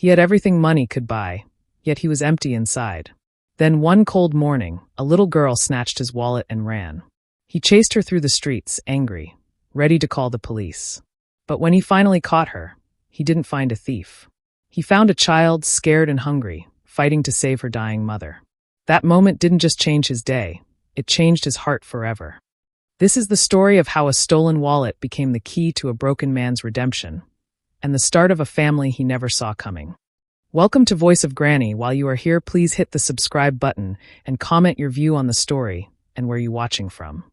He had everything money could buy, yet he was empty inside. Then one cold morning, a little girl snatched his wallet and ran. He chased her through the streets, angry, ready to call the police. But when he finally caught her, he didn't find a thief. He found a child, scared and hungry, fighting to save her dying mother. That moment didn't just change his day, it changed his heart forever. This is the story of how a stolen wallet became the key to a broken man's redemption, and the start of a family he never saw coming. Welcome to Voice of Granny. While you are here, please hit the subscribe button and comment your view on the story and where you're watching from.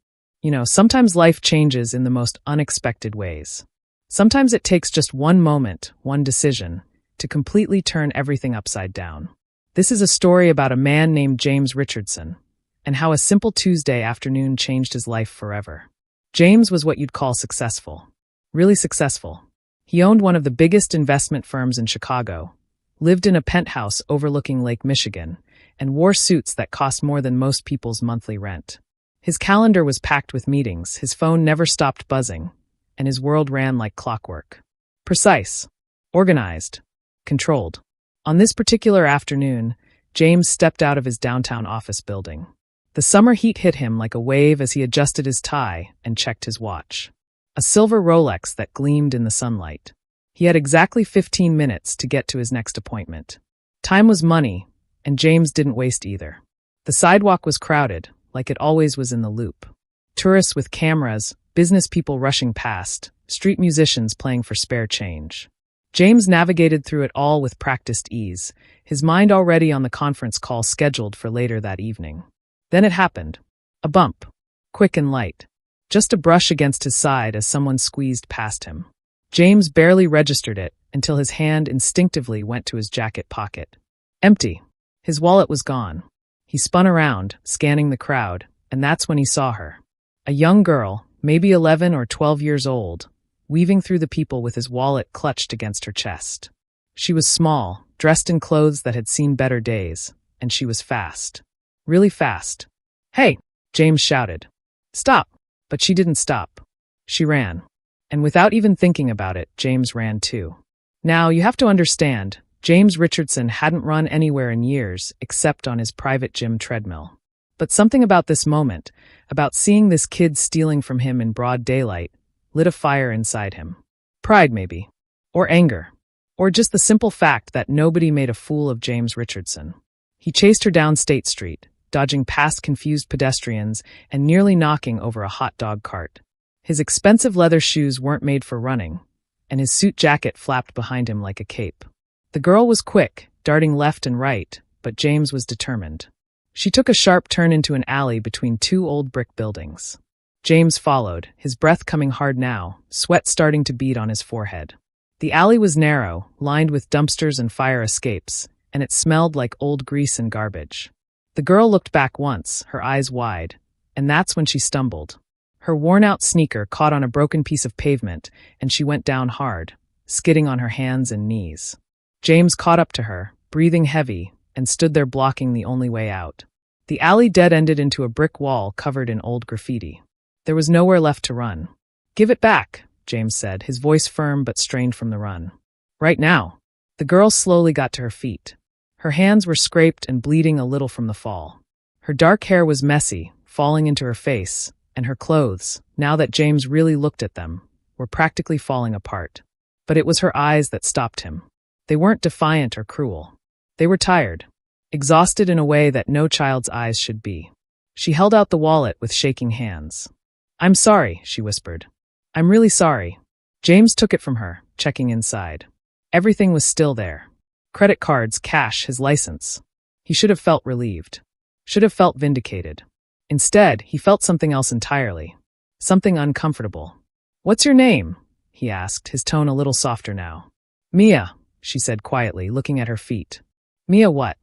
Sometimes life changes in the most unexpected ways. Sometimes it takes just one moment, one decision, to completely turn everything upside down. This is a story about a man named James Richardson, and how a simple Tuesday afternoon changed his life forever. James was what you'd call successful. Really successful. He owned one of the biggest investment firms in Chicago, lived in a penthouse overlooking Lake Michigan, and wore suits that cost more than most people's monthly rent. His calendar was packed with meetings, his phone never stopped buzzing, and his world ran like clockwork. Precise, organized, controlled. On this particular afternoon, James stepped out of his downtown office building. The summer heat hit him like a wave as he adjusted his tie and checked his watch. A silver Rolex that gleamed in the sunlight. He had exactly 15 minutes to get to his next appointment. Time was money, and James didn't waste either. The sidewalk was crowded, like it always was in the Loop. Tourists with cameras, business people rushing past, street musicians playing for spare change. James navigated through it all with practiced ease, his mind already on the conference call scheduled for later that evening. Then it happened. A bump. Quick and light. Just a brush against his side as someone squeezed past him. James barely registered it until his hand instinctively went to his jacket pocket. Empty. His wallet was gone. He spun around, scanning the crowd, and that's when he saw her. A young girl, maybe 11 or 12 years old, weaving through the people with his wallet clutched against her chest. She was small, dressed in clothes that had seen better days, and she was fast. Really fast. "Hey!" James shouted. "Stop!" But she didn't stop. She ran. And without even thinking about it, James ran too. Now, you have to understand, James Richardson hadn't run anywhere in years except on his private gym treadmill. But something about this moment, about seeing this kid stealing from him in broad daylight, lit a fire inside him. Pride, maybe. Or anger. Or just the simple fact that nobody made a fool of James Richardson. He chased her down State Street, dodging past confused pedestrians and nearly knocking over a hot dog cart. His expensive leather shoes weren't made for running, and his suit jacket flapped behind him like a cape. The girl was quick, darting left and right, but James was determined. She took a sharp turn into an alley between two old brick buildings. James followed, his breath coming hard now, sweat starting to bead on his forehead. The alley was narrow, lined with dumpsters and fire escapes, and it smelled like old grease and garbage. The girl looked back once, her eyes wide, and that's when she stumbled. Her worn-out sneaker caught on a broken piece of pavement, and she went down hard, skidding on her hands and knees. James caught up to her, breathing heavy, and stood there blocking the only way out. The alley dead-ended into a brick wall covered in old graffiti. There was nowhere left to run. "Give it back," James said, his voice firm but strained from the run. "Right now." The girl slowly got to her feet. Her hands were scraped and bleeding a little from the fall. Her dark hair was messy, falling into her face, and her clothes, now that James really looked at them, were practically falling apart. But it was her eyes that stopped him. They weren't defiant or cruel. They were tired, exhausted in a way that no child's eyes should be. She held out the wallet with shaking hands. "I'm sorry," she whispered. "I'm really sorry." James took it from her, checking inside. Everything was still there. Credit cards, cash, his license. He should have felt relieved. Should have felt vindicated. Instead, he felt something else entirely. Something uncomfortable. "What's your name?" he asked, his tone a little softer now. "Mia," she said quietly, looking at her feet. "Mia what?"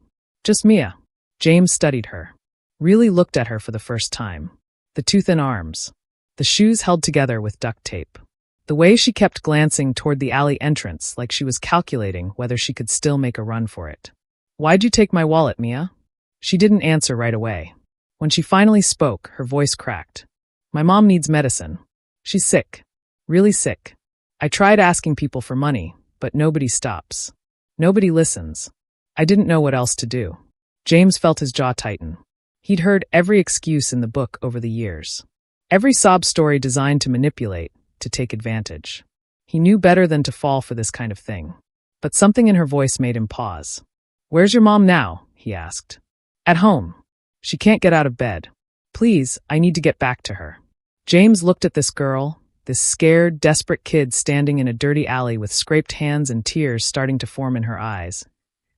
"Just Mia." James studied her. Really looked at her for the first time. The tooth-thin arms. The shoes held together with duct tape. The way she kept glancing toward the alley entrance like she was calculating whether she could still make a run for it. "Why'd you take my wallet, Mia?" She didn't answer right away. When she finally spoke, her voice cracked. "My mom needs medicine. She's sick. Really sick. I tried asking people for money, but nobody stops." Nobody listens. I didn't know what else to do. James felt his jaw tighten. He'd heard every excuse in the book over the years. Every sob story designed to manipulate, to take advantage. He knew better than to fall for this kind of thing. But something in her voice made him pause. "Where's your mom now?" he asked. "At home. She can't get out of bed. Please, I need to get back to her." James looked at this girl, this scared, desperate kid standing in a dirty alley with scraped hands and tears starting to form in her eyes,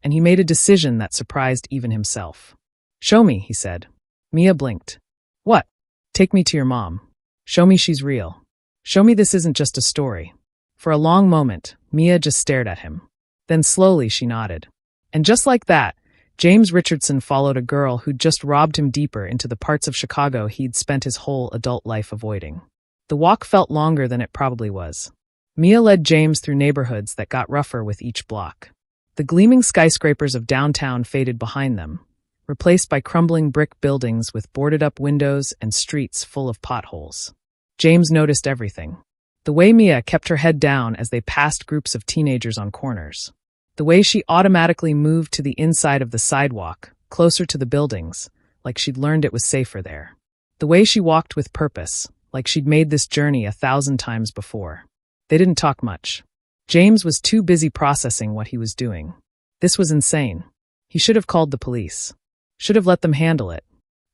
and he made a decision that surprised even himself. "Show me," he said. Mia blinked. "What?" "Take me to your mom. Show me she's real. Show me this isn't just a story." For a long moment, Mia just stared at him. Then slowly she nodded. And just like that, James Richardson followed a girl who'd just robbed him deeper into the parts of Chicago he'd spent his whole adult life avoiding. The walk felt longer than it probably was. Mia led James through neighborhoods that got rougher with each block. The gleaming skyscrapers of downtown faded behind them, replaced by crumbling brick buildings with boarded-up windows and streets full of potholes. James noticed everything. The way Mia kept her head down as they passed groups of teenagers on corners. The way she automatically moved to the inside of the sidewalk, closer to the buildings, like she'd learned it was safer there. The way she walked with purpose, like she'd made this journey 1,000 times before. They didn't talk much. James was too busy processing what he was doing. This was insane. He should have called the police. Should have let them handle it.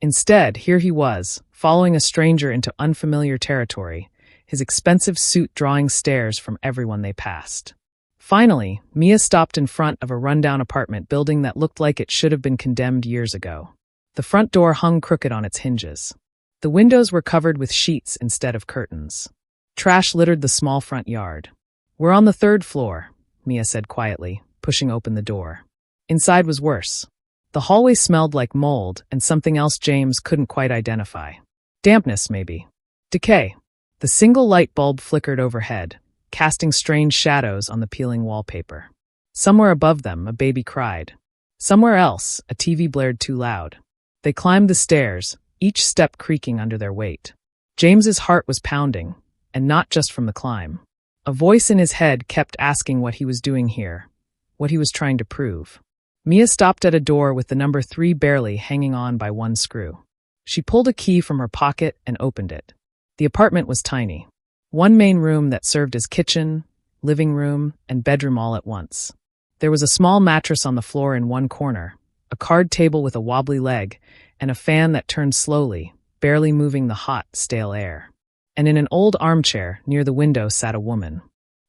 Instead, here he was, following a stranger into unfamiliar territory, his expensive suit drawing stares from everyone they passed. Finally, Mia stopped in front of a rundown apartment building that looked like it should have been condemned years ago. The front door hung crooked on its hinges. The windows were covered with sheets instead of curtains. Trash littered the small front yard. "We're on the 3rd floor," Mia said quietly, pushing open the door. Inside was worse. The hallway smelled like mold and something else James couldn't quite identify. Dampness, maybe. Decay. The single light bulb flickered overhead, casting strange shadows on the peeling wallpaper. Somewhere above them, a baby cried. Somewhere else, a TV blared too loud. They climbed the stairs, each step creaking under their weight. James's heart was pounding, and not just from the climb. A voice in his head kept asking what he was doing here, what he was trying to prove. Mia stopped at a door with the number 3 barely hanging on by one screw. She pulled a key from her pocket and opened it. The apartment was tiny. One main room that served as kitchen, living room, and bedroom all at once. There was a small mattress on the floor in one corner, a card table with a wobbly leg, and a fan that turned slowly, barely moving the hot, stale air. And in an old armchair near the window sat a woman.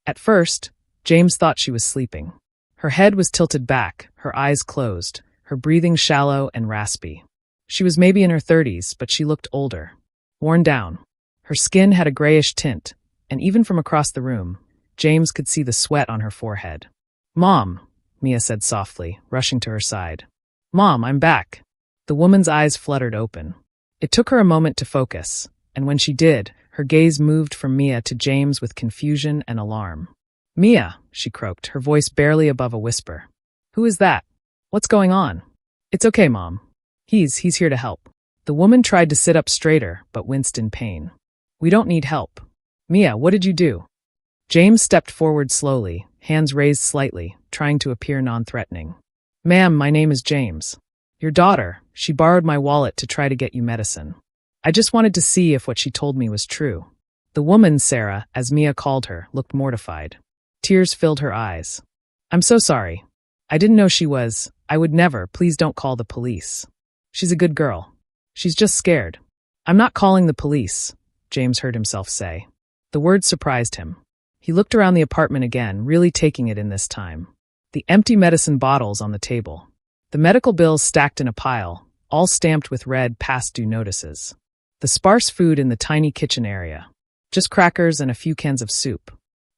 At first, James thought she was sleeping. Her head was tilted back, her eyes closed, her breathing shallow and raspy. She was maybe in her 30s, but she looked older, worn down. Her skin had a grayish tint, and even from across the room, James could see the sweat on her forehead. "Mom," Mia said softly, rushing to her side. "Mom, I'm back." The woman's eyes fluttered open. It took her a moment to focus, and when she did, her gaze moved from Mia to James with confusion and alarm. "Mia," she croaked, her voice barely above a whisper. "Who is that? What's going on?" "It's okay, Mom. He's here to help." The woman tried to sit up straighter, but winced in pain. "We don't need help." "Mia, what did you do?" James stepped forward slowly, hands raised slightly, trying to appear non-threatening. "Ma'am, my name is James. Your daughter, she borrowed my wallet to try to get you medicine. I just wanted to see if what she told me was true." The woman, Sarah, as Mia called her, looked mortified. Tears filled her eyes. "I'm so sorry. I didn't know she was. I would never. Please don't call the police. She's a good girl. She's just scared." "I'm not calling the police," James heard himself say. The words surprised him. He looked around the apartment again, really taking it in this time. The empty medicine bottles on the table. The medical bills stacked in a pile, all stamped with red past due notices. The sparse food in the tiny kitchen area. Just crackers and a few cans of soup.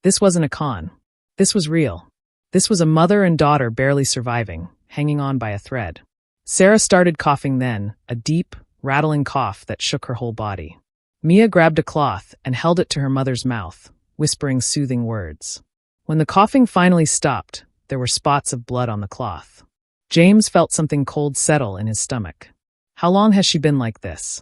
This wasn't a con. This was real. This was a mother and daughter barely surviving, hanging on by a thread. Sarah started coughing then, a deep, rattling cough that shook her whole body. Mia grabbed a cloth and held it to her mother's mouth, whispering soothing words. When the coughing finally stopped, there were spots of blood on the cloth. James felt something cold settle in his stomach. "How long has she been like this?"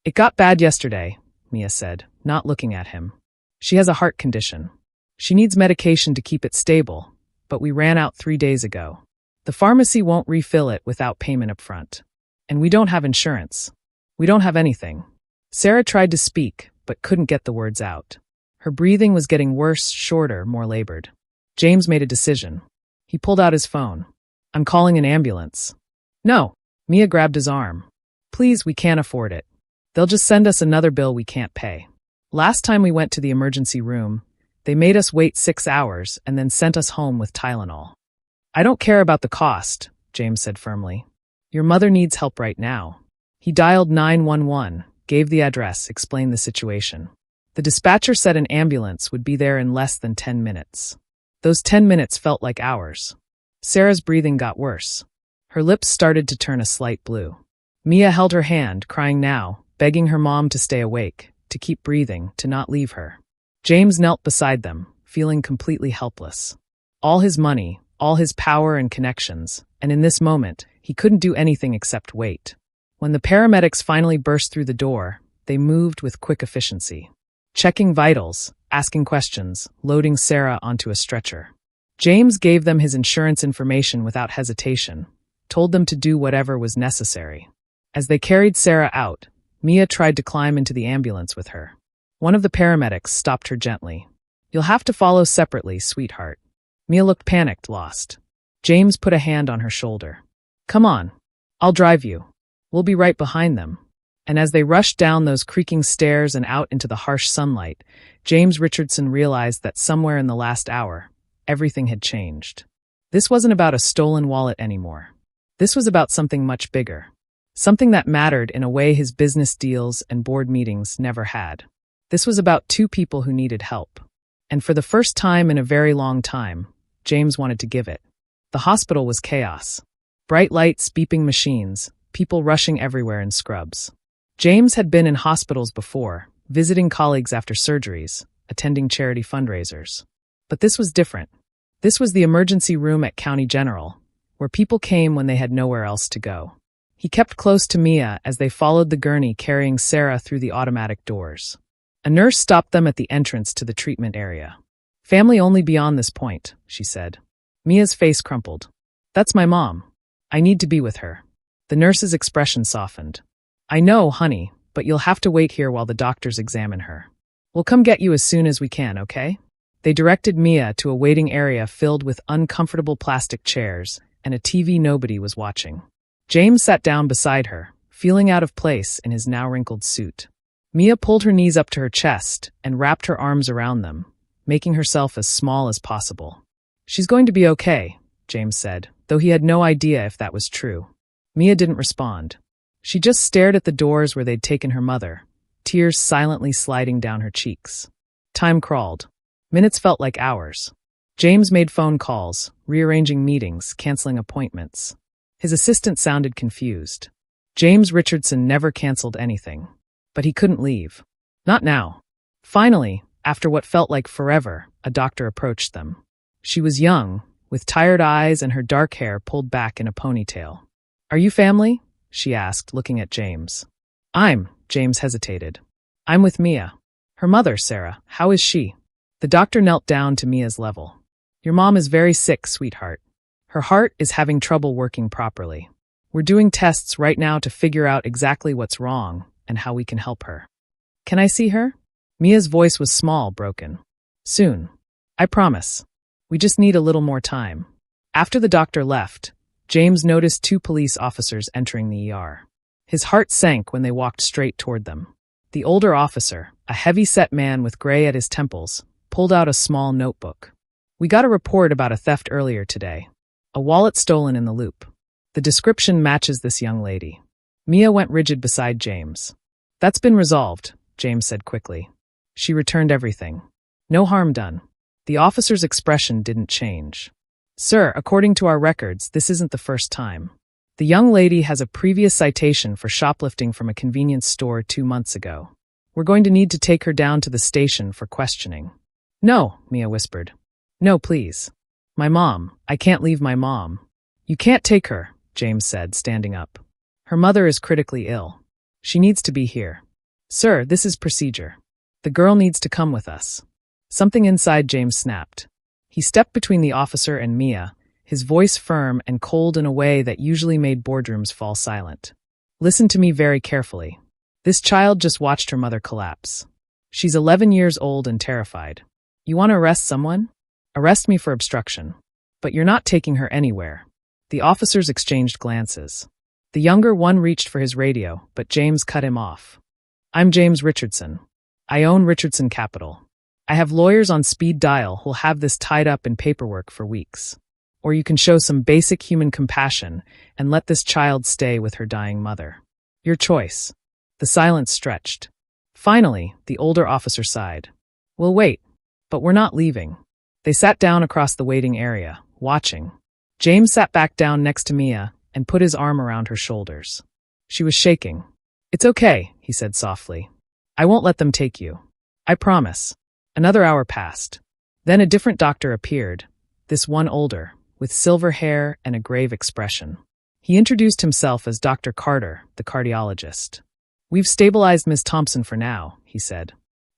"It got bad yesterday," Mia said, not looking at him. "She has a heart condition. She needs medication to keep it stable, but we ran out 3 days ago. The pharmacy won't refill it without payment up front. And we don't have insurance. We don't have anything. Sarah tried to speak, but couldn't get the words out. Her breathing was getting worse, shorter, more labored. James made a decision. He pulled out his phone. I'm calling an ambulance. No. Mia grabbed his arm. Please, we can't afford it. They'll just send us another bill we can't pay. Last time we went to the emergency room, they made us wait 6 hours and then sent us home with Tylenol. I don't care about the cost, James said firmly. Your mother needs help right now. He dialed 911, gave the address, explained the situation. The dispatcher said an ambulance would be there in less than 10 minutes. Those 10 minutes felt like hours. Sarah's breathing got worse. Her lips started to turn a slight blue. Mia held her hand, crying now, begging her mom to stay awake, to keep breathing, to not leave her. James knelt beside them, feeling completely helpless. All his money, all his power and connections, and in this moment, he couldn't do anything except wait. When the paramedics finally burst through the door, they moved with quick efficiency. Checking vitals, asking questions, loading Sarah onto a stretcher. James gave them his insurance information without hesitation, told them to do whatever was necessary. As they carried Sarah out, Mia tried to climb into the ambulance with her. One of the paramedics stopped her gently. You'll have to follow separately, sweetheart. Mia looked panicked, lost. James put a hand on her shoulder. Come on. I'll drive you. We'll be right behind them. And as they rushed down those creaking stairs and out into the harsh sunlight, James Richardson realized that somewhere in the last hour, everything had changed. This wasn't about a stolen wallet anymore. This was about something much bigger. Something that mattered in a way his business deals and board meetings never had. This was about two people who needed help. And for the first time in a very long time, James wanted to give it. The hospital was chaos. Bright lights, beeping machines, people rushing everywhere in scrubs. James had been in hospitals before, visiting colleagues after surgeries, attending charity fundraisers. But this was different. This was the emergency room at County General, where people came when they had nowhere else to go. He kept close to Mia as they followed the gurney carrying Sarah through the automatic doors. A nurse stopped them at the entrance to the treatment area. Family only beyond this point, she said. Mia's face crumpled. That's my mom. I need to be with her. The nurse's expression softened. I know, honey, but you'll have to wait here while the doctors examine her. We'll come get you as soon as we can, okay? They directed Mia to a waiting area filled with uncomfortable plastic chairs and a TV nobody was watching. James sat down beside her, feeling out of place in his now wrinkled suit. Mia pulled her knees up to her chest and wrapped her arms around them, making herself as small as possible. She's going to be okay, James said, though he had no idea if that was true. Mia didn't respond. She just stared at the doors where they'd taken her mother, tears silently sliding down her cheeks. Time crawled. Minutes felt like hours. James made phone calls, rearranging meetings, canceling appointments. His assistant sounded confused. James Richardson never canceled anything. But he couldn't leave. Not now. Finally, after what felt like forever, a doctor approached them. She was young, with tired eyes and her dark hair pulled back in a ponytail. Are you family? She asked, looking at James. James hesitated. I'm with Mia. Her mother, Sarah, how is she? The doctor knelt down to Mia's level. Your mom is very sick, sweetheart. Her heart is having trouble working properly. We're doing tests right now to figure out exactly what's wrong and how we can help her. Can I see her? Mia's voice was small, broken. Soon. I promise. We just need a little more time. After the doctor left, James noticed two police officers entering the ER. His heart sank when they walked straight toward them. The older officer, a heavy-set man with gray at his temples, pulled out a small notebook. We got a report about a theft earlier today. A wallet stolen in the loop. The description matches this young lady. Mia went rigid beside James. That's been resolved, James said quickly. She returned everything. No harm done. The officer's expression didn't change. Sir, according to our records, this isn't the first time. The young lady has a previous citation for shoplifting from a convenience store 2 months ago. We're going to need to take her down to the station for questioning. No, Mia whispered. No, please. My mom. I can't leave my mom. You can't take her, James said, standing up. Her mother is critically ill. She needs to be here. Sir, this is procedure. The girl needs to come with us. Something inside James snapped. He stepped between the officer and Mia, his voice firm and cold in a way that usually made boardrooms fall silent. Listen to me very carefully. This child just watched her mother collapse. She's 11 years old and terrified. You want to arrest someone? Arrest me for obstruction. But you're not taking her anywhere. The officers exchanged glances. The younger one reached for his radio, but James cut him off. I'm James Richardson. I own Richardson Capital. I have lawyers on speed dial who'll have this tied up in paperwork for weeks. Or you can show some basic human compassion and let this child stay with her dying mother. Your choice. The silence stretched. Finally, the older officer sighed. We'll wait, but we're not leaving. They sat down across the waiting area, watching. James sat back down next to Mia and put his arm around her shoulders. She was shaking. It's okay, he said softly. I won't let them take you. I promise. Another hour passed. Then a different doctor appeared, this one older, with silver hair and a grave expression. He introduced himself as Dr. Carter, the cardiologist. We've stabilized Ms. Thompson for now, he said.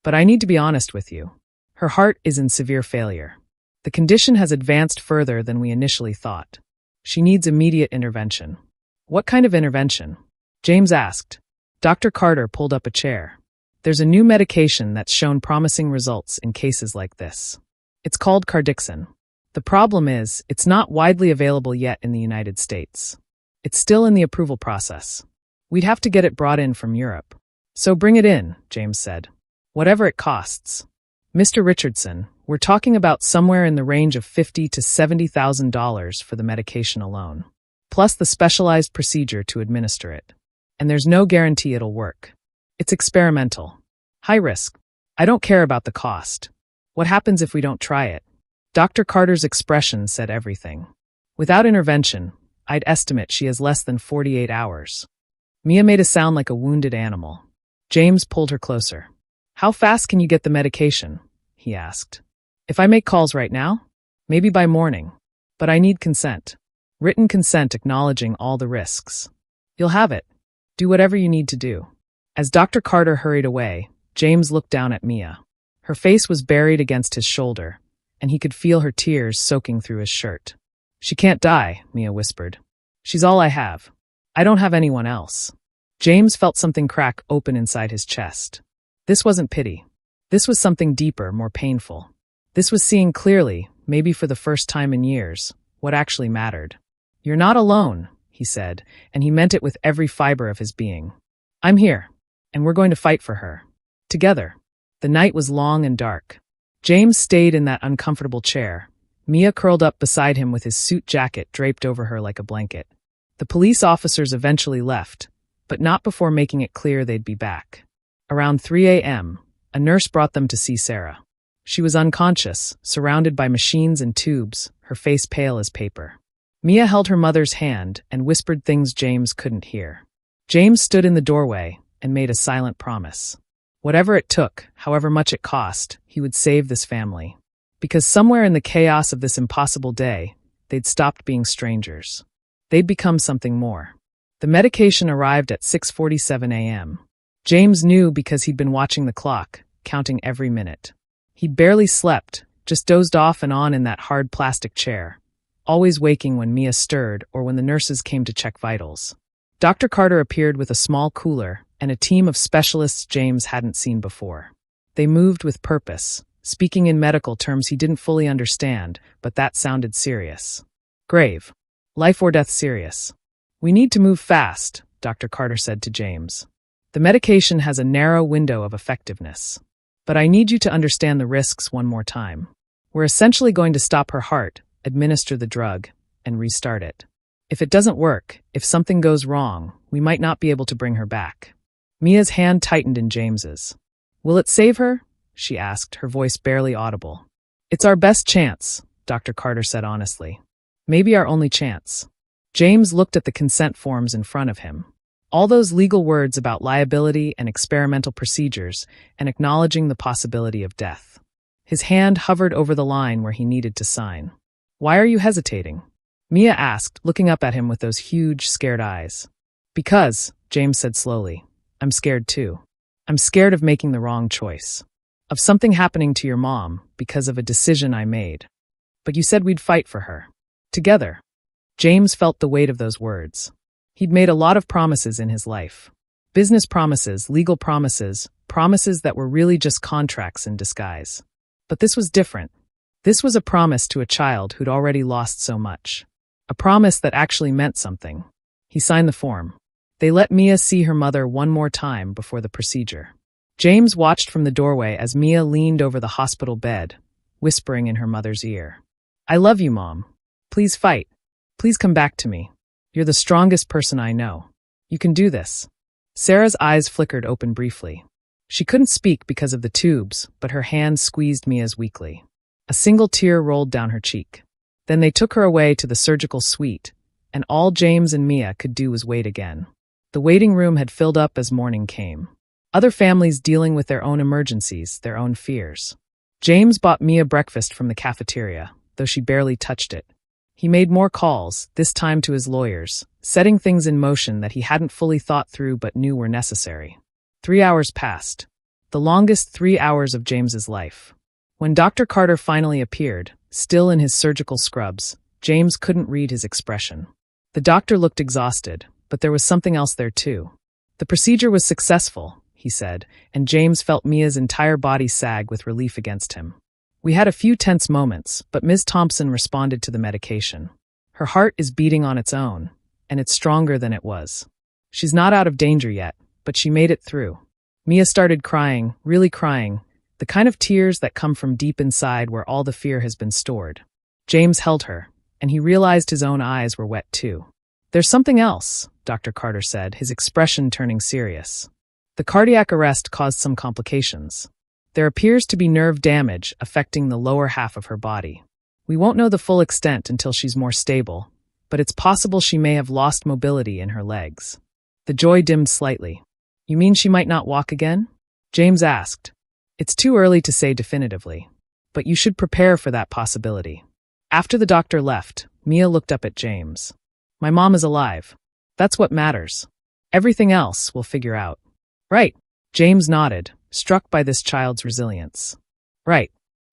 But I need to be honest with you. Her heart is in severe failure. The condition has advanced further than we initially thought. She needs immediate intervention. What kind of intervention? James asked. Dr. Carter pulled up a chair. There's a new medication that's shown promising results in cases like this. It's called Cardixin. The problem is, it's not widely available yet in the United States. It's still in the approval process. We'd have to get it brought in from Europe. So bring it in, James said. Whatever it costs. Mr. Richardson, we're talking about somewhere in the range of $50,000 to $70,000 for the medication alone, plus the specialized procedure to administer it. And there's no guarantee it'll work. It's experimental. High risk. I don't care about the cost. What happens if we don't try it? Dr. Carter's expression said everything. Without intervention, I'd estimate she has less than 48 hours. Mia made a sound like a wounded animal. James pulled her closer. How fast can you get the medication? He asked. If I make calls right now? Maybe by morning. But I need consent. Written consent acknowledging all the risks. You'll have it. Do whatever you need to do. As Dr. Carter hurried away, James looked down at Mia. Her face was buried against his shoulder, and he could feel her tears soaking through his shirt. She can't die, Mia whispered. She's all I have. I don't have anyone else. James felt something crack open inside his chest. This wasn't pity. This was something deeper, more painful. This was seeing clearly, maybe for the first time in years, what actually mattered. You're not alone, he said, and he meant it with every fiber of his being. I'm here, and we're going to fight for her. Together. The night was long and dark. James stayed in that uncomfortable chair. Mia curled up beside him with his suit jacket draped over her like a blanket. The police officers eventually left, but not before making it clear they'd be back. Around 3 a.m., a nurse brought them to see Sarah. She was unconscious, surrounded by machines and tubes, her face pale as paper. Mia held her mother's hand and whispered things James couldn't hear. James stood in the doorway and made a silent promise. Whatever it took, however much it cost, he would save this family. Because somewhere in the chaos of this impossible day, they'd stopped being strangers. They'd become something more. The medication arrived at 6:47 a.m. James knew because he'd been watching the clock, counting every minute. He'd barely slept, just dozed off and on in that hard plastic chair, always waking when Mia stirred or when the nurses came to check vitals. Dr. Carter appeared with a small cooler and a team of specialists James hadn't seen before. They moved with purpose, speaking in medical terms he didn't fully understand, but that sounded serious. Grave. Life or death serious. We need to move fast, Dr. Carter said to James. The medication has a narrow window of effectiveness. But I need you to understand the risks one more time. We're essentially going to stop her heart, administer the drug, and restart it. If it doesn't work, if something goes wrong, we might not be able to bring her back. Mia's hand tightened in James's. Will it save her? She asked, her voice barely audible. It's our best chance, Dr. Carter said honestly. Maybe our only chance. James looked at the consent forms in front of him. All those legal words about liability and experimental procedures, and acknowledging the possibility of death. His hand hovered over the line where he needed to sign. Why are you hesitating? Mia asked, looking up at him with those huge, scared eyes. Because, James said slowly, I'm scared too. I'm scared of making the wrong choice. Of something happening to your mom because of a decision I made. But you said we'd fight for her. Together. James felt the weight of those words. He'd made a lot of promises in his life. Business promises, legal promises, promises that were really just contracts in disguise. But this was different. This was a promise to a child who'd already lost so much. A promise that actually meant something. He signed the form. They let Mia see her mother one more time before the procedure. James watched from the doorway as Mia leaned over the hospital bed, whispering in her mother's ear. I love you, Mom. Please fight. Please come back to me. You're the strongest person I know. You can do this. Sarah's eyes flickered open briefly. She couldn't speak because of the tubes, but her hand squeezed Mia's weakly. A single tear rolled down her cheek. Then they took her away to the surgical suite, and all James and Mia could do was wait again. The waiting room had filled up as morning came. Other families dealing with their own emergencies, their own fears. James bought Mia breakfast from the cafeteria, though she barely touched it. He made more calls, this time to his lawyers, setting things in motion that he hadn't fully thought through but knew were necessary. 3 hours passed. The longest 3 hours of James's life. When Dr. Carter finally appeared, still in his surgical scrubs, James couldn't read his expression. The doctor looked exhausted, but there was something else there too. The procedure was successful, he said, and James felt Mia's entire body sag with relief against him. We had a few tense moments, but Ms. Thompson responded to the medication. Her heart is beating on its own, and it's stronger than it was. She's not out of danger yet, but she made it through. Mia started crying, really crying, the kind of tears that come from deep inside where all the fear has been stored. James held her, and he realized his own eyes were wet too. There's something else, Dr. Carter said, his expression turning serious. The cardiac arrest caused some complications. There appears to be nerve damage affecting the lower half of her body. We won't know the full extent until she's more stable, but it's possible she may have lost mobility in her legs. The joy dimmed slightly. You mean she might not walk again? James asked. It's too early to say definitively, but you should prepare for that possibility. After the doctor left, Mia looked up at James. My mom is alive. That's what matters. Everything else we'll figure out. Right. James nodded, struck by this child's resilience. Right.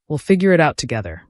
We'll figure it out together.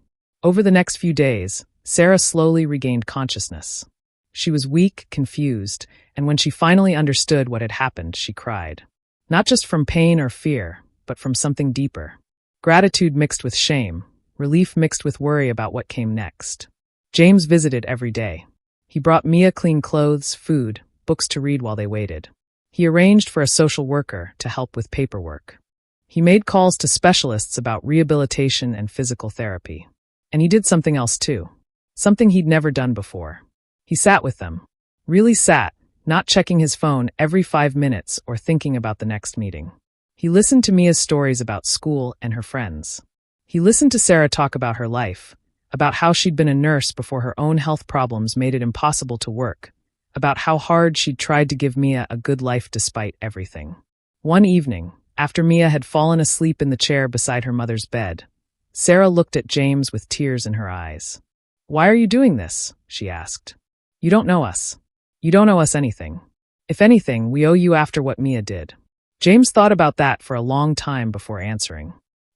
Over the next few days, Sarah slowly regained consciousness. She was weak, confused, and when she finally understood what had happened, she cried. Not just from pain or fear, but from something deeper. Gratitude mixed with shame, relief mixed with worry about what came next. James visited every day. He brought Mia clean clothes, food, books to read while they waited. He arranged for a social worker to help with paperwork. He made calls to specialists about rehabilitation and physical therapy. And he did something else too. Something he'd never done before. He sat with them. Really sat, not checking his phone every 5 minutes or thinking about the next meeting. He listened to Mia's stories about school and her friends. He listened to Sarah talk about her life, about how she'd been a nurse before her own health problems made it impossible to work, about how hard she'd tried to give Mia a good life despite everything. One evening, after Mia had fallen asleep in the chair beside her mother's bed, Sarah looked at James with tears in her eyes. Why are you doing this? She asked. You don't know us. You don't owe us anything. If anything, we owe you after what Mia did. James thought about that for a long time before answering.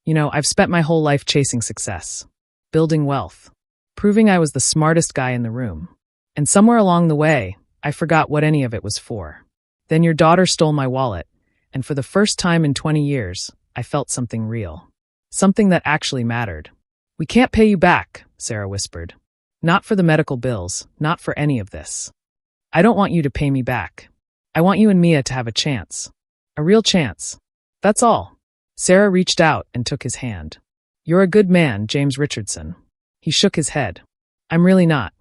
I've spent my whole life chasing success, building wealth, proving I was the smartest guy in the room. And somewhere along the way, I forgot what any of it was for. Then your daughter stole my wallet, and for the first time in 20 years, I felt something real. Something that actually mattered. We can't pay you back, Sarah whispered. Not for the medical bills, not for any of this. I don't want you to pay me back. I want you and Mia to have a chance. A real chance. That's all. Sarah reached out and took his hand. You're a good man, James Richardson. He shook his head. I'm really not.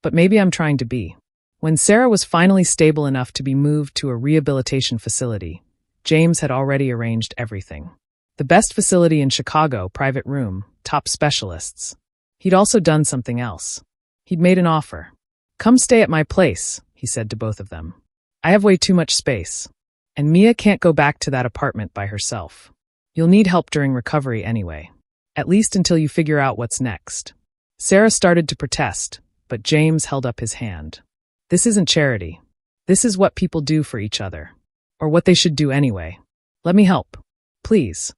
But maybe I'm trying to be. When Sarah was finally stable enough to be moved to a rehabilitation facility, James had already arranged everything. The best facility in Chicago, private room, top specialists. He'd also done something else. He'd made an offer. Come stay at my place, he said to both of them. I have way too much space. And Mia can't go back to that apartment by herself. You'll need help during recovery anyway. At least until you figure out what's next. Sarah started to protest, but James held up his hand. This isn't charity. This is what people do for each other. Or what they should do anyway. Let me help. Please.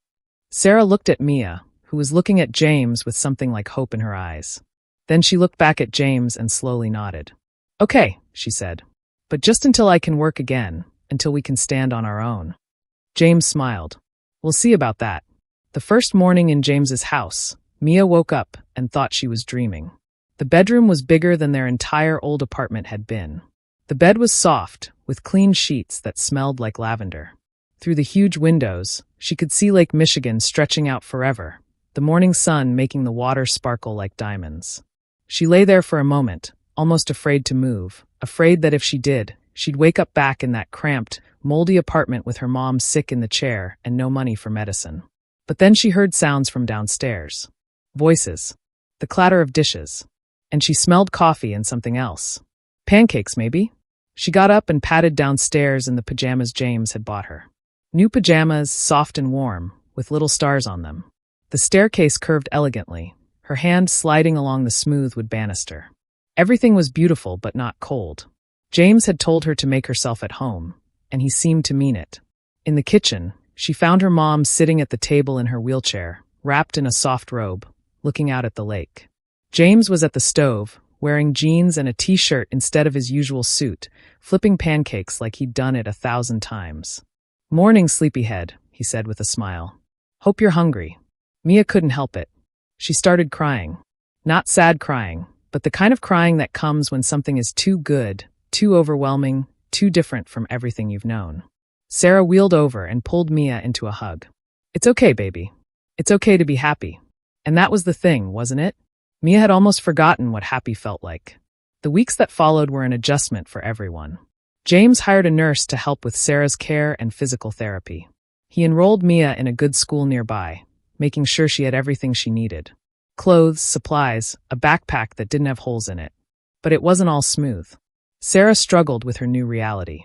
Sarah looked at Mia, who was looking at James with something like hope in her eyes. Then she looked back at James and slowly nodded. Okay, she said. But just until I can work again, until we can stand on our own. James smiled. We'll see about that. The first morning in James's house, Mia woke up and thought she was dreaming. The bedroom was bigger than their entire old apartment had been. The bed was soft, with clean sheets that smelled like lavender. Through the huge windows, she could see Lake Michigan stretching out forever, the morning sun making the water sparkle like diamonds. She lay there for a moment, almost afraid to move, afraid that if she did, she'd wake up back in that cramped, moldy apartment with her mom sick in the chair and no money for medicine. But then she heard sounds from downstairs. Voices. The clatter of dishes. And she smelled coffee and something else. Pancakes, maybe? She got up and padded downstairs in the pajamas James had bought her. New pajamas, soft and warm, with little stars on them. The staircase curved elegantly, her hand sliding along the smooth wood banister. Everything was beautiful but not cold. James had told her to make herself at home, and he seemed to mean it. In the kitchen, she found her mom sitting at the table in her wheelchair, wrapped in a soft robe, looking out at the lake. James was at the stove, wearing jeans and a t-shirt instead of his usual suit, flipping pancakes like he'd done it 1,000 times. Morning, sleepyhead, he said with a smile. Hope you're hungry. Mia couldn't help it. She started crying. Not sad crying, but the kind of crying that comes when something is too good, too overwhelming, too different from everything you've known. Sarah wheeled over and pulled Mia into a hug. It's okay, baby. It's okay to be happy. And that was the thing, wasn't it? Mia had almost forgotten what happy felt like. The weeks that followed were an adjustment for everyone. James hired a nurse to help with Sarah's care and physical therapy. He enrolled Mia in a good school nearby, making sure she had everything she needed. Clothes, supplies, a backpack that didn't have holes in it. But it wasn't all smooth. Sarah struggled with her new reality.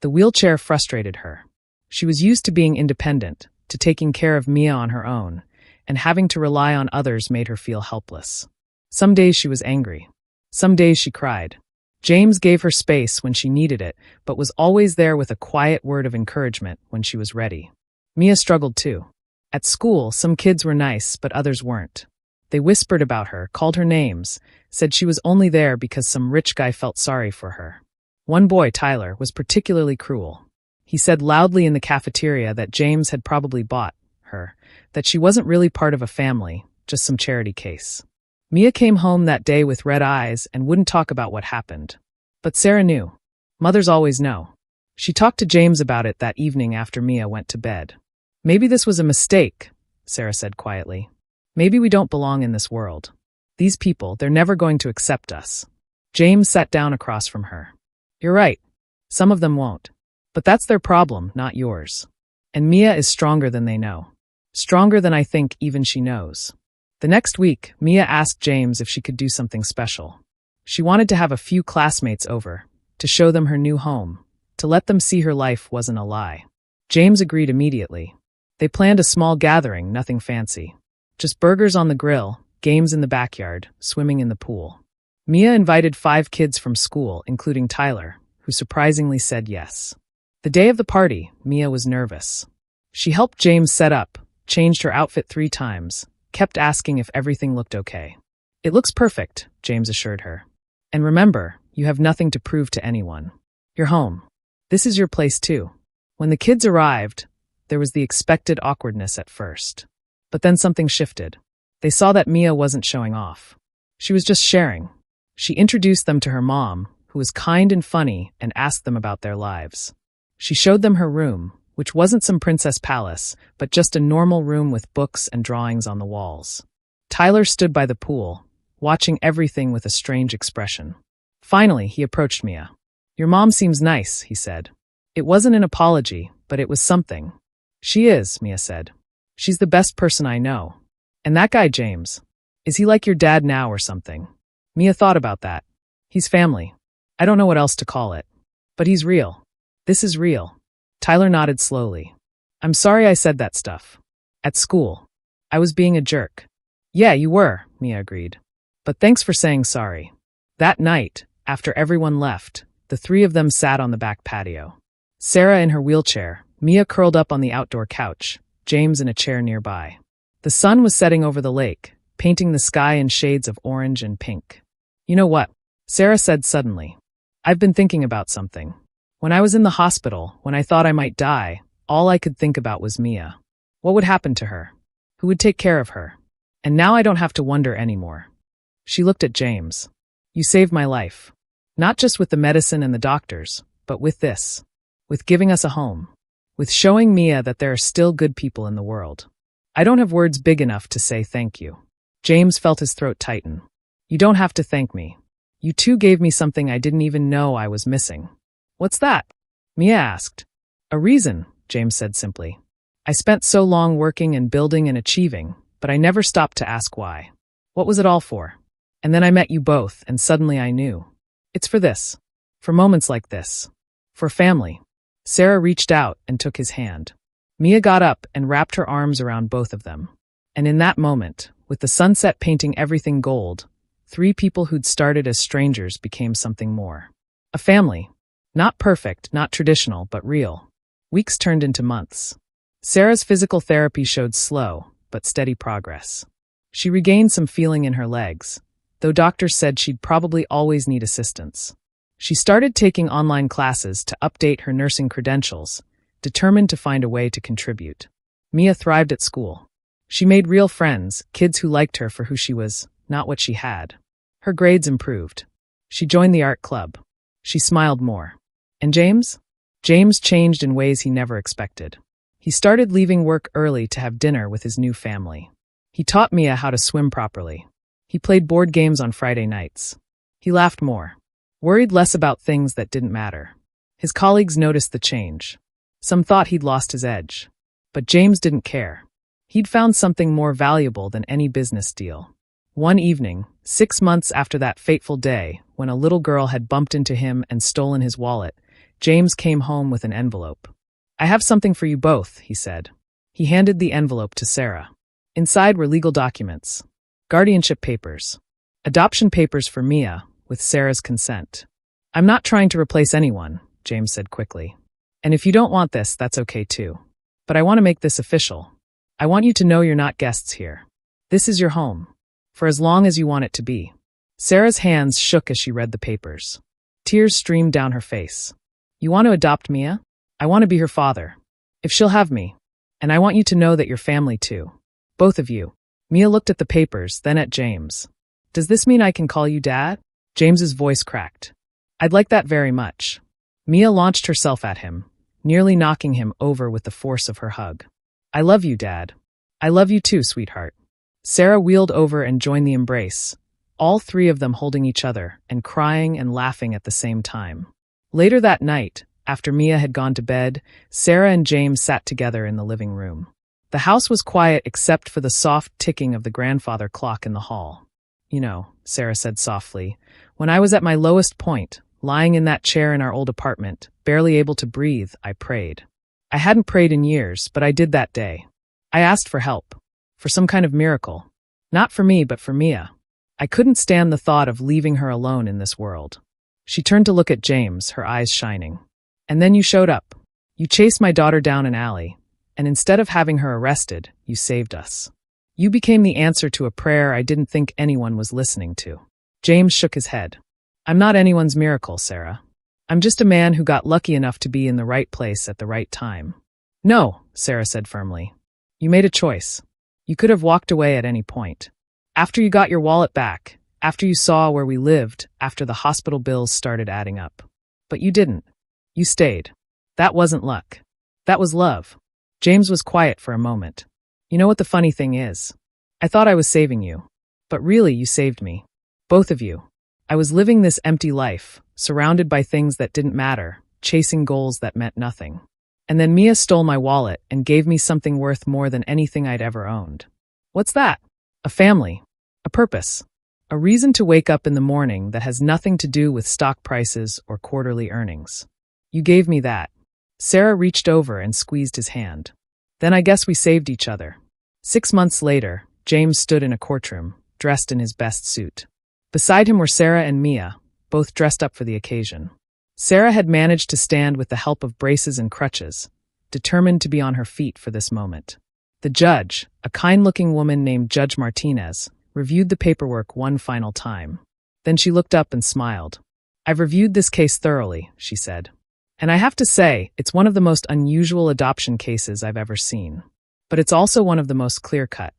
The wheelchair frustrated her. She was used to being independent, to taking care of Mia on her own, and having to rely on others made her feel helpless. Some days she was angry. Some days she cried. James gave her space when she needed it, but was always there with a quiet word of encouragement when she was ready. Mia struggled too. At school, some kids were nice, but others weren't. They whispered about her, called her names, said she was only there because some rich guy felt sorry for her. One boy, Tyler, was particularly cruel. He said loudly in the cafeteria that James had probably bought her, that she wasn't really part of a family, just some charity case. Mia came home that day with red eyes and wouldn't talk about what happened. But Sarah knew. Mothers always know. She talked to James about it that evening after Mia went to bed. Maybe this was a mistake, Sarah said quietly. Maybe we don't belong in this world. These people, they're never going to accept us. James sat down across from her. You're right. Some of them won't. But that's their problem, not yours. And Mia is stronger than they know. Stronger than I think even she knows. The next week, Mia asked James if she could do something special. She wanted to have a few classmates over, to show them her new home, to let them see her life wasn't a lie. James agreed immediately. They planned a small gathering, nothing fancy. Just burgers on the grill, games in the backyard, swimming in the pool. Mia invited 5 kids from school, including Tyler, who surprisingly said yes. The day of the party, Mia was nervous. She helped James set up, changed her outfit 3 times, kept asking if everything looked okay. It looks perfect, James assured her. And remember, you have nothing to prove to anyone. You're home. This is your place too. When the kids arrived, there was the expected awkwardness at first. But then something shifted. They saw that Mia wasn't showing off. She was just sharing. She introduced them to her mom, who was kind and funny, and asked them about their lives. She showed them her room, which wasn't some princess palace, but just a normal room with books and drawings on the walls. Tyler stood by the pool, watching everything with a strange expression. Finally, he approached Mia. Your mom seems nice, he said. It wasn't an apology, but it was something. She is, Mia said. She's the best person I know. And that guy, James, is he like your dad now or something? Mia thought about that. He's family. I don't know what else to call it. But he's real. This is real. Tyler nodded slowly. I'm sorry I said that stuff. At school. I was being a jerk. Yeah, you were, Mia agreed. But thanks for saying sorry. That night, after everyone left, the 3 of them sat on the back patio. Sarah in her wheelchair, Mia curled up on the outdoor couch, James in a chair nearby. The sun was setting over the lake, painting the sky in shades of orange and pink. "You know what?" Sarah said suddenly. "I've been thinking about something. When I was in the hospital, when I thought I might die, all I could think about was Mia. What would happen to her? Who would take care of her? And now I don't have to wonder anymore." She looked at James. "You saved my life. Not just with the medicine and the doctors, but with this. With giving us a home. With showing Mia that there are still good people in the world. I don't have words big enough to say thank you." James felt his throat tighten. "You don't have to thank me. You two gave me something I didn't even know I was missing." "What's that?" Mia asked. "A reason," James said simply. "I spent so long working and building and achieving, but I never stopped to ask why. What was it all for? And then I met you both, and suddenly I knew. It's for this. For moments like this. For family." Sarah reached out and took his hand. Mia got up and wrapped her arms around both of them. And in that moment, with the sunset painting everything gold, 3 people who'd started as strangers became something more. A family. Not perfect, not traditional, but real. Weeks turned into months. Sarah's physical therapy showed slow, but steady progress. She regained some feeling in her legs, though doctors said she'd probably always need assistance. She started taking online classes to update her nursing credentials, determined to find a way to contribute. Mia thrived at school. She made real friends, kids who liked her for who she was, not what she had. Her grades improved. She joined the art club. She smiled more. And James? James changed in ways he never expected. He started leaving work early to have dinner with his new family. He taught Mia how to swim properly. He played board games on Friday nights. He laughed more. Worried less about things that didn't matter. His colleagues noticed the change. Some thought he'd lost his edge. But James didn't care. He'd found something more valuable than any business deal. One evening, 6 months after that fateful day, when a little girl had bumped into him and stolen his wallet, James came home with an envelope. "I have something for you both," he said. He handed the envelope to Sarah. Inside were legal documents. Guardianship papers. Adoption papers for Mia, with Sarah's consent. "I'm not trying to replace anyone," James said quickly. "And if you don't want this, that's okay too. But I want to make this official. I want you to know you're not guests here. This is your home. For as long as you want it to be." Sarah's hands shook as she read the papers. Tears streamed down her face. "You want to adopt Mia? I want to be her father. If she'll have me. And I want you to know that you're family too. Both of you." Mia looked at the papers, then at James. "Does this mean I can call you Dad?" James's voice cracked. "I'd like that very much." Mia launched herself at him, nearly knocking him over with the force of her hug. "I love you, Dad. I love you too, sweetheart." Sarah wheeled over and joined the embrace, all 3 of them holding each other and crying and laughing at the same time. Later that night, after Mia had gone to bed, Sarah and James sat together in the living room. The house was quiet except for the soft ticking of the grandfather clock in the hall. "You know," Sarah said softly, "when I was at my lowest point, lying in that chair in our old apartment, barely able to breathe, I prayed. I hadn't prayed in years, but I did that day. I asked for help. For some kind of miracle. Not for me, but for Mia. I couldn't stand the thought of leaving her alone in this world." She turned to look at James, her eyes shining. "And then you showed up. You chased my daughter down an alley, and instead of having her arrested, you saved us. You became the answer to a prayer I didn't think anyone was listening to." James shook his head. "I'm not anyone's miracle, Sarah. I'm just a man who got lucky enough to be in the right place at the right time." "No," Sarah said firmly. "You made a choice. You could have walked away at any point. After you got your wallet back, after you saw where we lived, after the hospital bills started adding up. But you didn't. You stayed. That wasn't luck. That was love." James was quiet for a moment. "You know what the funny thing is? I thought I was saving you. But really, you saved me. Both of you. I was living this empty life, surrounded by things that didn't matter, chasing goals that meant nothing. And then Mia stole my wallet and gave me something worth more than anything I'd ever owned. What's that? A family. A purpose. A reason to wake up in the morning that has nothing to do with stock prices or quarterly earnings. You gave me that." Sarah reached over and squeezed his hand. "Then I guess we saved each other." 6 months later, James stood in a courtroom, dressed in his best suit. Beside him were Sarah and Mia, both dressed up for the occasion. Sarah had managed to stand with the help of braces and crutches, determined to be on her feet for this moment. The judge, a kind-looking woman named Judge Martinez, reviewed the paperwork one final time. Then she looked up and smiled. "I've reviewed this case thoroughly," she said. "And I have to say, it's one of the most unusual adoption cases I've ever seen. But it's also one of the most clear-cut.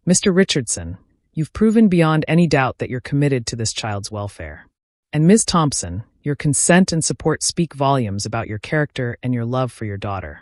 Mr. Richardson, you've proven beyond any doubt that you're committed to this child's welfare. And Ms. Thompson, your consent and support speak volumes about your character and your love for your daughter."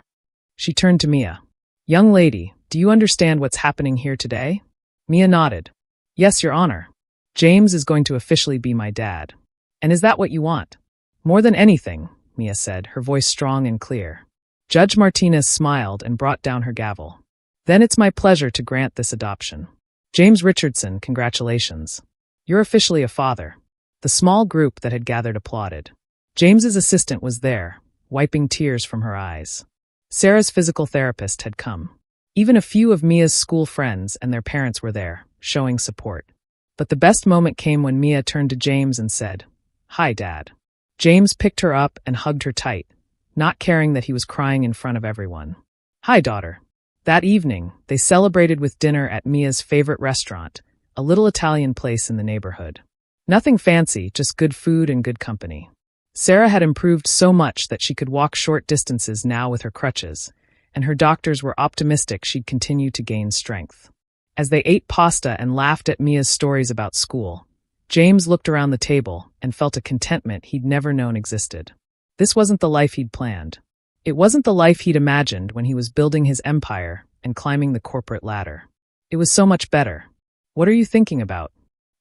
She turned to Mia. "Young lady, do you understand what's happening here today?" Mia nodded. "Yes, Your Honor. James is going to officially be my dad. And is that what you want?" "More than anything," Mia said, her voice strong and clear. Judge Martinez smiled and brought down her gavel. "Then it's my pleasure to grant this adoption. James Richardson, congratulations. You're officially a father." The small group that had gathered applauded. James's assistant was there, wiping tears from her eyes. Sarah's physical therapist had come. Even a few of Mia's school friends and their parents were there, showing support. But the best moment came when Mia turned to James and said, "Hi, Dad." James picked her up and hugged her tight, not caring that he was crying in front of everyone. "Hi, daughter." That evening, they celebrated with dinner at Mia's favorite restaurant, a little Italian place in the neighborhood. Nothing fancy, just good food and good company. Sarah had improved so much that she could walk short distances now with her crutches, and her doctors were optimistic she'd continue to gain strength. As they ate pasta and laughed at Mia's stories about school, James looked around the table and felt a contentment he'd never known existed. This wasn't the life he'd planned. It wasn't the life he'd imagined when he was building his empire and climbing the corporate ladder. It was so much better. "What are you thinking about?"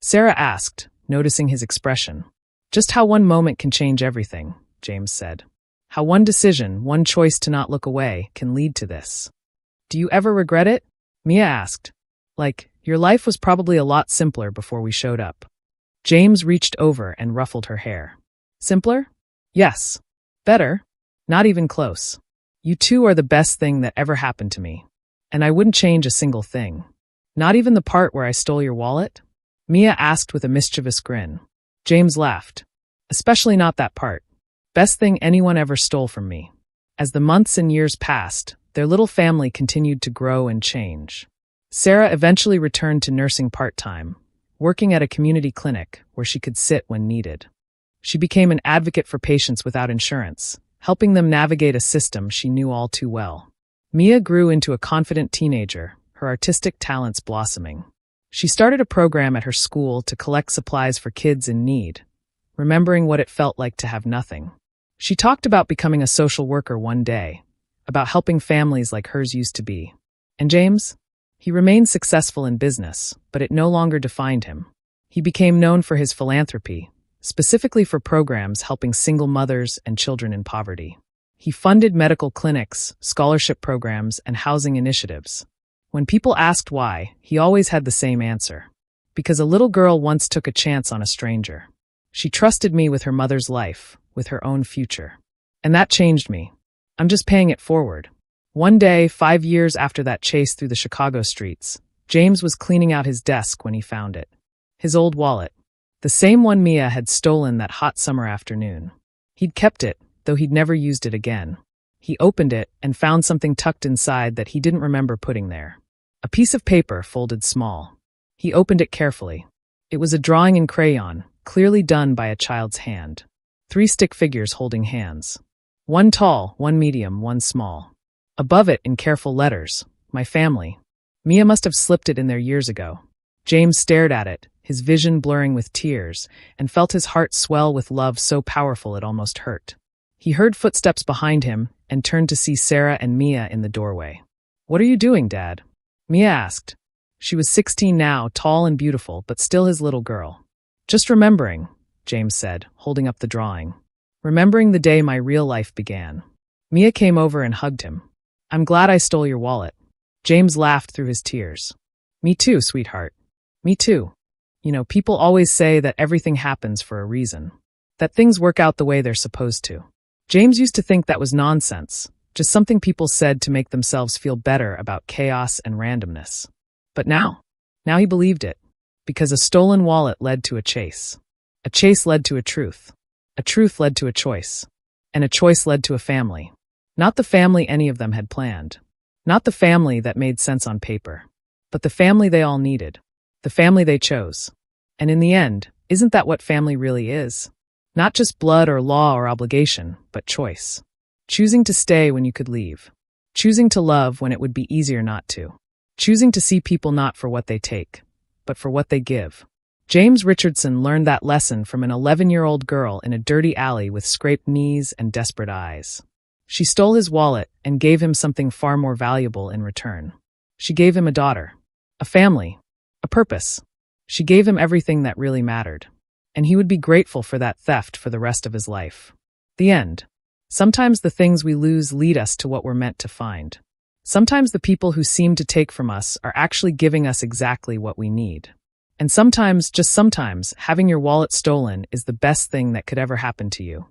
Sarah asked, noticing his expression. "Just how one moment can change everything," James said. "How one decision, one choice to not look away, can lead to this." "Do you ever regret it?" Mia asked. "Like, your life was probably a lot simpler before we showed up." James reached over and ruffled her hair. "Simpler? Yes. Better? Not even close. You two are the best thing that ever happened to me. And I wouldn't change a single thing. Not even the part where I stole your wallet?" Mia asked with a mischievous grin. James laughed. "Especially not that part. Best thing anyone ever stole from me." As the months and years passed, their little family continued to grow and change. Sarah eventually returned to nursing part-time, working at a community clinic where she could sit when needed. She became an advocate for patients without insurance, helping them navigate a system she knew all too well. Mia grew into a confident teenager, her artistic talents blossoming. She started a program at her school to collect supplies for kids in need, remembering what it felt like to have nothing. She talked about becoming a social worker one day, about helping families like hers used to be. And James? He remained successful in business, but it no longer defined him. He became known for his philanthropy, specifically for programs helping single mothers and children in poverty. He funded medical clinics, scholarship programs, and housing initiatives. When people asked why, he always had the same answer. Because a little girl once took a chance on a stranger. She trusted me with her mother's life, with her own future. And that changed me. I'm just paying it forward. One day, 5 years after that chase through the Chicago streets, James was cleaning out his desk when he found it. His old wallet. The same one Mia had stolen that hot summer afternoon. He'd kept it, though he'd never used it again. He opened it and found something tucked inside that he didn't remember putting there. A piece of paper folded small. He opened it carefully. It was a drawing in crayon, clearly done by a child's hand. 3 stick figures holding hands. One tall, one medium, one small. Above it, in careful letters, "My family." Mia must have slipped it in there years ago. James stared at it, his vision blurring with tears, and felt his heart swell with love so powerful it almost hurt. He heard footsteps behind him and turned to see Sarah and Mia in the doorway. "What are you doing, Dad?" Mia asked. She was 16 now, tall and beautiful, but still his little girl. "Just remembering," James said, holding up the drawing. "Remembering the day my real life began." Mia came over and hugged him. "I'm glad I stole your wallet." James laughed through his tears. "Me too, sweetheart. Me too. You know, people always say that everything happens for a reason. That things work out the way they're supposed to." James used to think that was nonsense, just something people said to make themselves feel better about chaos and randomness. But now he believed it. Because a stolen wallet led to a chase. A chase led to a truth. A truth led to a choice. And a choice led to a family. Not the family any of them had planned. Not the family that made sense on paper. But the family they all needed. the family they chose. And in the end, isn't that what family really is? Not just blood or law or obligation, but choice. Choosing to stay when you could leave. Choosing to love when it would be easier not to. Choosing to see people not for what they take, but for what they give. James Richardson learned that lesson from an 11-year-old girl in a dirty alley with scraped knees and desperate eyes. She stole his wallet and gave him something far more valuable in return. She gave him a daughter, a family, a purpose. She gave him everything that really mattered. And he would be grateful for that theft for the rest of his life. The end. Sometimes the things we lose lead us to what we're meant to find. Sometimes the people who seem to take from us are actually giving us exactly what we need. And sometimes, just sometimes, having your wallet stolen is the best thing that could ever happen to you.